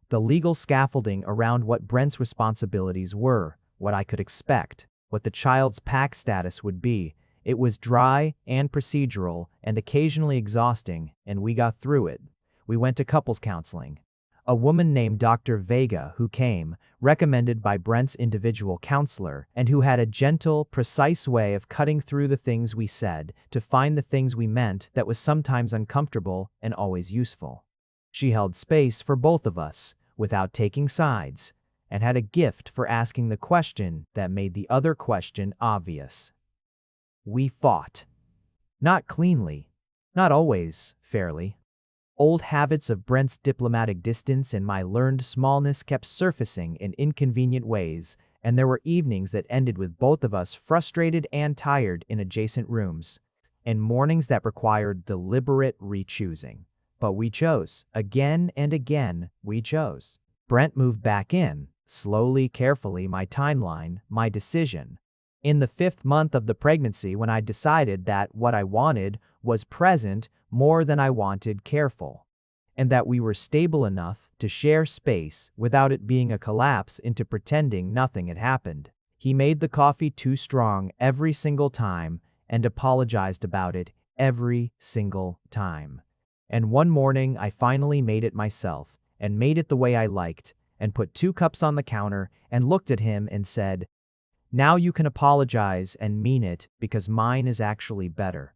S1: The legal scaffolding around what Brent's responsibilities were, what I could expect, what the child's pack status would be. It was dry and procedural and occasionally exhausting, and we got through it. We went to couples counseling. A woman named Dr. Vega who came, recommended by Brent's individual counselor, and who had a gentle, precise way of cutting through the things we said to find the things we meant that was sometimes uncomfortable and always useful. She held space for both of us, without taking sides, and had a gift for asking the question that made the other question obvious. We fought. Not cleanly. Not always fairly. Old habits of Brent's diplomatic distance and my learned smallness kept surfacing in inconvenient ways, and there were evenings that ended with both of us frustrated and tired in adjacent rooms, and mornings that required deliberate re-choosing. But we chose. Again and again, we chose. Brent moved back in, slowly, carefully, my timeline, my decision. In the 5th month of the pregnancy, when I decided that what I wanted was present more than I wanted careful, and that we were stable enough to share space without it being a collapse into pretending nothing had happened. He made the coffee too strong every single time and apologized about it every single time. And one morning I finally made it myself, and made it the way I liked, and put 2 cups on the counter and looked at him and said, "Now you can apologize and mean it because mine is actually better."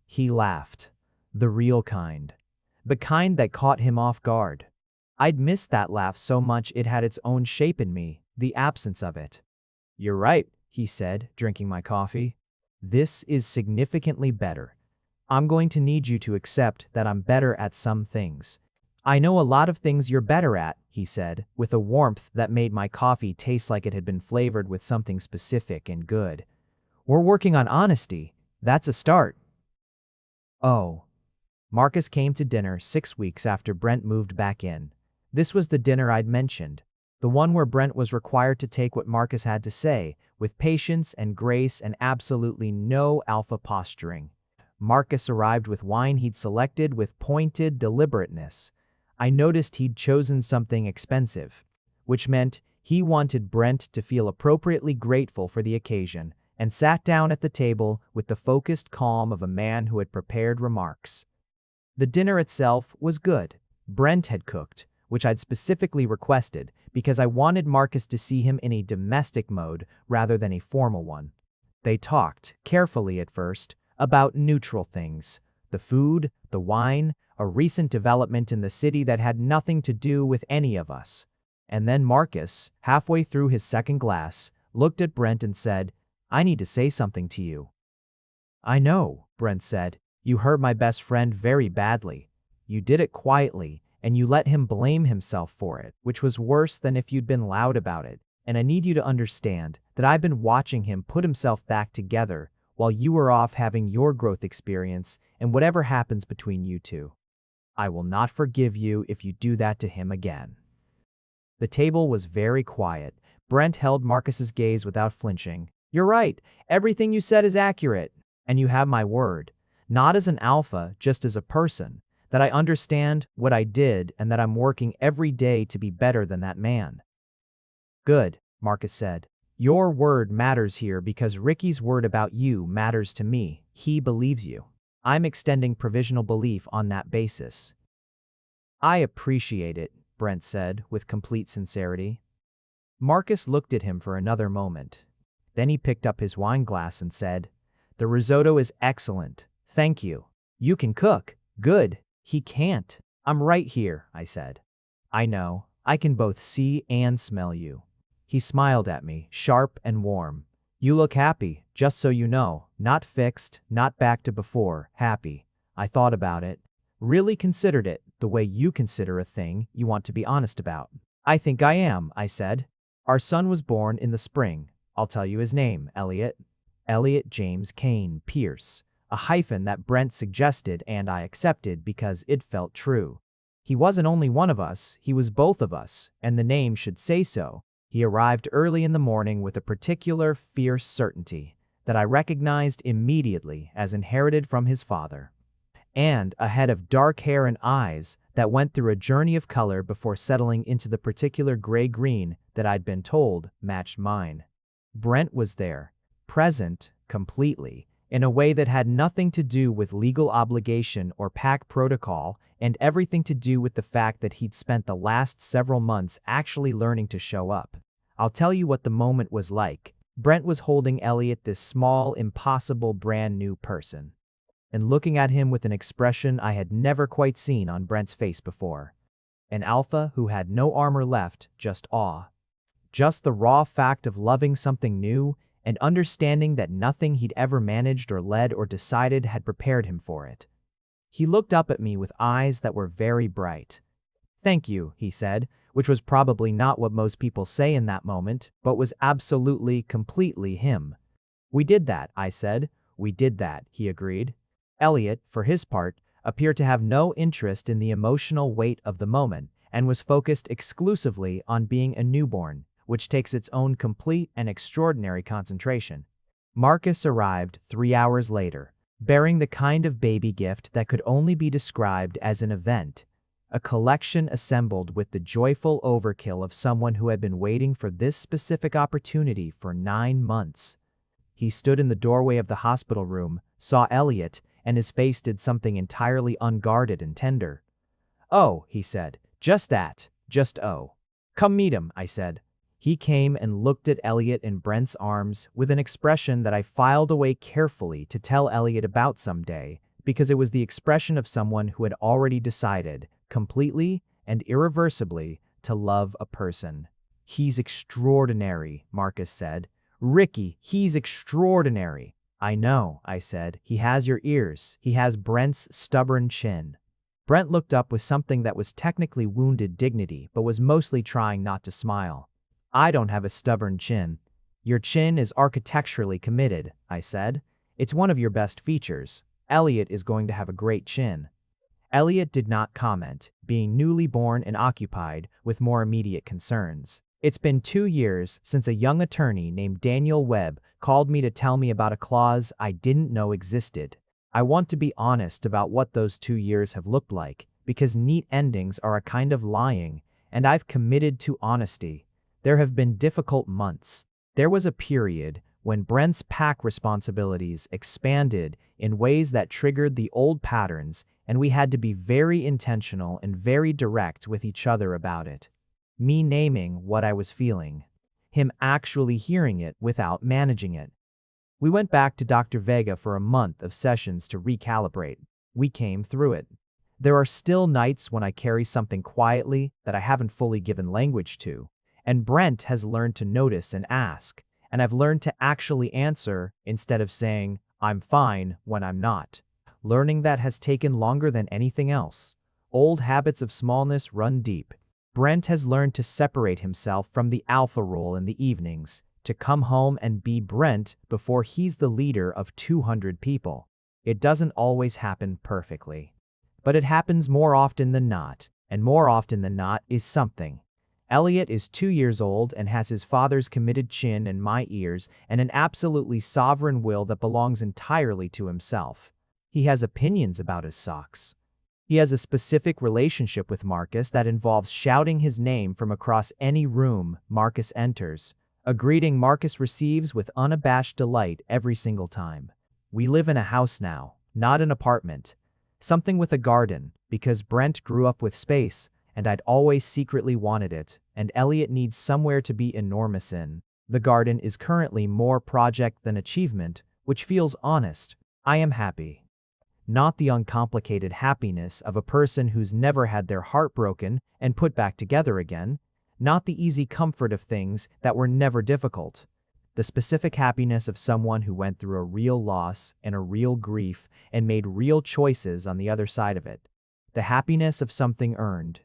S1: He laughed. The real kind. The kind that caught him off guard. I'd missed that laugh so much it had its own shape in me, the absence of it. "You're right," he said, drinking my coffee. "This is significantly better. I'm going to need you to accept that I'm better at some things." "I know a lot of things you're better at," he said, with a warmth that made my coffee taste like it had been flavored with something specific and good. "We're working on honesty. That's a start." Oh. Marcus came to dinner 6 weeks after Brent moved back in. This was the dinner I'd mentioned, the one where Brent was required to take what Marcus had to say, with patience and grace and absolutely no alpha posturing. Marcus arrived with wine he'd selected with pointed deliberateness. I noticed he'd chosen something expensive, which meant he wanted Brent to feel appropriately grateful for the occasion, and sat down at the table with the focused calm of a man who had prepared remarks. The dinner itself was good. Brent had cooked, which I'd specifically requested because I wanted Marcus to see him in a domestic mode rather than a formal one. They talked, carefully at first, about neutral things: the food, the wine, a recent development in the city that had nothing to do with any of us. And then Marcus, halfway through his second glass, looked at Brent and said, "I need to say something to you." "I know," Brent said. "You hurt my best friend very badly. You did it quietly, and you let him blame himself for it, which was worse than if you'd been loud about it. And I need you to understand that I've been watching him put himself back together while you were off having your growth experience and whatever happens between you two. I will not forgive you if you do that to him again." The table was very quiet. Brent held Marcus's gaze without flinching. "You're right. Everything you said is accurate. And you have my word, not as an alpha, just as a person, that I understand what I did and that I'm working every day to be better than that man." "Good," Marcus said. "Your word matters here because Ricky's word about you matters to me. He believes you. I'm extending provisional belief on that basis." "I appreciate it," Brent said with complete sincerity. Marcus looked at him for another moment. Then he picked up his wine glass and said, "The risotto is excellent. Thank you. You can cook. Good." "He can't." "I'm right here," I said. "I know. I can both see and smell you." He smiled at me, sharp and warm. "You look happy, just so you know. Not fixed, not back to before, happy." I thought about it. Really considered it, the way you consider a thing you want to be honest about. "I think I am," I said. "Our son was born in the spring. I'll tell you his name, Elliott. Elliott James Cain Pierce, a hyphen that Brent suggested and I accepted because it felt true. He wasn't only one of us, he was both of us, and the name should say so. He arrived early in the morning with a particular fierce certainty that I recognized immediately as inherited from his father, and a head of dark hair and eyes that went through a journey of color before settling into the particular gray-green that I'd been told matched mine. Brent was there, present, completely, in a way that had nothing to do with legal obligation or pack protocol and everything to do with the fact that he'd spent the last several months actually learning to show up. I'll tell you what the moment was like. Brent was holding Elliott, this small, impossible, brand new person, and looking at him with an expression I had never quite seen on Brent's face before. An alpha who had no armor left, just awe. Just the raw fact of loving something new and understanding that nothing he'd ever managed or led or decided had prepared him for it. He looked up at me with eyes that were very bright. "Thank you," he said, which was probably not what most people say in that moment, but was absolutely, completely him. "We did that," I said. "We did that," he agreed. Elliott, for his part, appeared to have no interest in the emotional weight of the moment and was focused exclusively on being a newborn, which takes its own complete and extraordinary concentration. Marcus arrived 3 hours later, bearing the kind of baby gift that could only be described as an event, a collection assembled with the joyful overkill of someone who had been waiting for this specific opportunity for 9 months. He stood in the doorway of the hospital room, saw Elliott, and his face did something entirely unguarded and tender. "Oh," he said, "just that, just oh." Come meet him, I said. He came and looked at Elliott in Brent's arms with an expression that I filed away carefully to tell Elliott about someday, because it was the expression of someone who had already decided, completely and irreversibly, to love a person. He's extraordinary, Marcus said. Rickey, he's extraordinary. I know, I said. He has your ears. He has Brent's stubborn chin. Brent looked up with something that was technically wounded dignity, but was mostly trying not to smile. I don't have a stubborn chin. Your chin is architecturally committed, I said. It's one of your best features. Elliott is going to have a great chin. Elliott did not comment, being newly born and occupied with more immediate concerns. It's been 2 years since a young attorney named Daniel Webb called me to tell me about a clause I didn't know existed. I want to be honest about what those 2 years have looked like, because neat endings are a kind of lying, and I've committed to honesty. There have been difficult months. There was a period when Brent's pack responsibilities expanded in ways that triggered the old patterns, and we had to be very intentional and very direct with each other about it. Me naming what I was feeling. Him actually hearing it without managing it. We went back to Dr. Vega for a month of sessions to recalibrate. We came through it. There are still nights when I carry something quietly that I haven't fully given language to, and Brent has learned to notice and ask, and I've learned to actually answer instead of saying, I'm fine when I'm not. Learning that has taken longer than anything else. Old habits of smallness run deep. Brent has learned to separate himself from the alpha role in the evenings, to come home and be Brent before he's the leader of 200 people. It doesn't always happen perfectly. But it happens more often than not, and more often than not is something. Elliott is 2 years old and has his father's committed chin and my ears and an absolutely sovereign will that belongs entirely to himself. He has opinions about his socks. He has a specific relationship with Marcus that involves shouting his name from across any room Marcus enters, a greeting Marcus receives with unabashed delight every single time. We live in a house now, not an apartment. Something with a garden, because Brent grew up with space, and I'd always secretly wanted it, and Elliott needs somewhere to be enormous in. The garden is currently more project than achievement, which feels honest. I am happy. Not the uncomplicated happiness of a person who's never had their heart broken and put back together again. Not the easy comfort of things that were never difficult. The specific happiness of someone who went through a real loss and a real grief and made real choices on the other side of it. The happiness of something earned.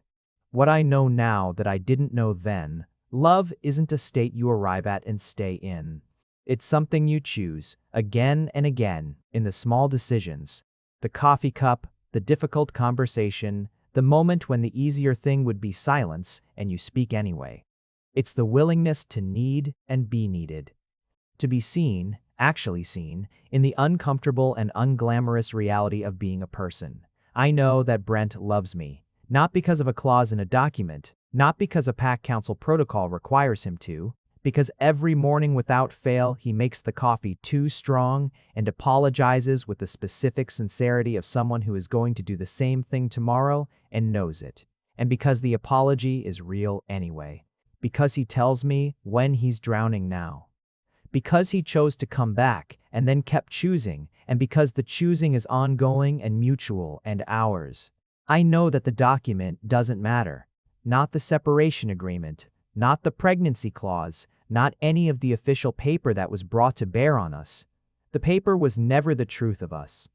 S1: What I know now that I didn't know then, love isn't a state you arrive at and stay in. It's something you choose, again and again, in the small decisions. The coffee cup, the difficult conversation, the moment when the easier thing would be silence and you speak anyway. It's the willingness to need and be needed. To be seen, actually seen, in the uncomfortable and unglamorous reality of being a person. I know that Brent loves me, not because of a clause in a document, not because a pack council protocol requires him to, because every morning without fail he makes the coffee too strong and apologizes with the specific sincerity of someone who is going to do the same thing tomorrow and knows it, and because the apology is real anyway, because he tells me when he's drowning now, because he chose to come back and then kept choosing, and because the choosing is ongoing and mutual and ours. I know that the document doesn't matter, not the separation agreement, not the pregnancy clause, not any of the official paper that was brought to bear on us. The paper was never the truth of us.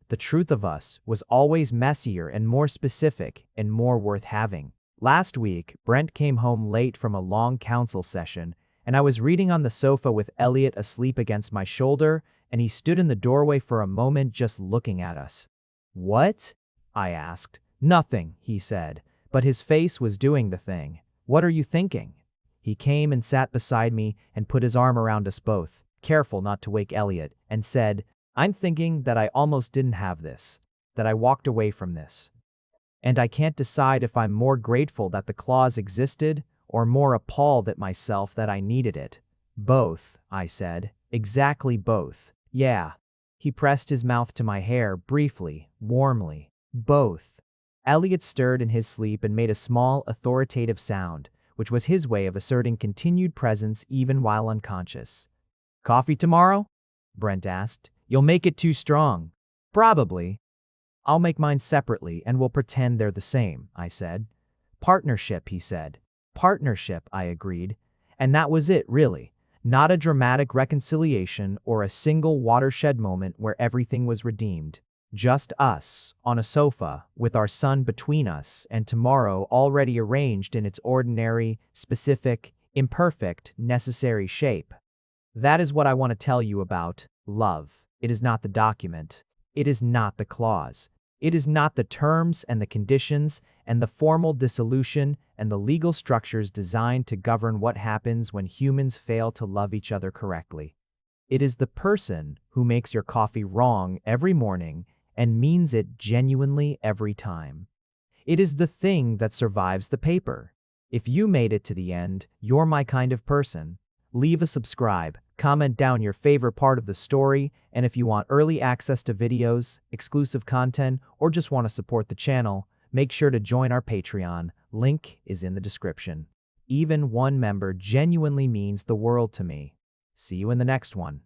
S1: The truth of us was always messier and more specific and more worth having. Last week, Brent came home late from a long council session, and I was reading on the sofa with Elliott asleep against my shoulder, and he stood in the doorway for a moment just looking at us. "What?" I asked. "Nothing," he said, but his face was doing the thing. "What are you thinking?" He came and sat beside me and put his arm around us both, careful not to wake Elliott, and said, "I'm thinking that I almost didn't have this, that I walked away from this. And I can't decide if I'm more grateful that the clause existed or more appalled at myself that I needed it." "Both," I said. "Exactly both." "Yeah." He pressed his mouth to my hair briefly, warmly. "Both." Elliott stirred in his sleep and made a small, authoritative sound, which was his way of asserting continued presence even while unconscious. "Coffee tomorrow?" Brent asked. "You'll make it too strong." "Probably." "I'll make mine separately and we'll pretend they're the same," I said. "Partnership," he said. "Partnership," I agreed. And that was it, really. Not a dramatic reconciliation or a single watershed moment where everything was redeemed. Just us, on a sofa, with our son between us, and tomorrow already arranged in its ordinary, specific, imperfect, necessary shape. That is what I want to tell you about love. It is not the document. It is not the clause. It is not the terms and the conditions and the formal dissolution and the legal structures designed to govern what happens when humans fail to love each other correctly. It is the person who makes your coffee wrong every morning and means it genuinely every time. It is the thing that survives the paper. If you made it to the end, you're my kind of person. Leave a subscribe, comment down your favorite part of the story, and if you want early access to videos, exclusive content, or just want to support the channel, make sure to join our Patreon. Link is in the description. Even one member genuinely means the world to me. See you in the next one.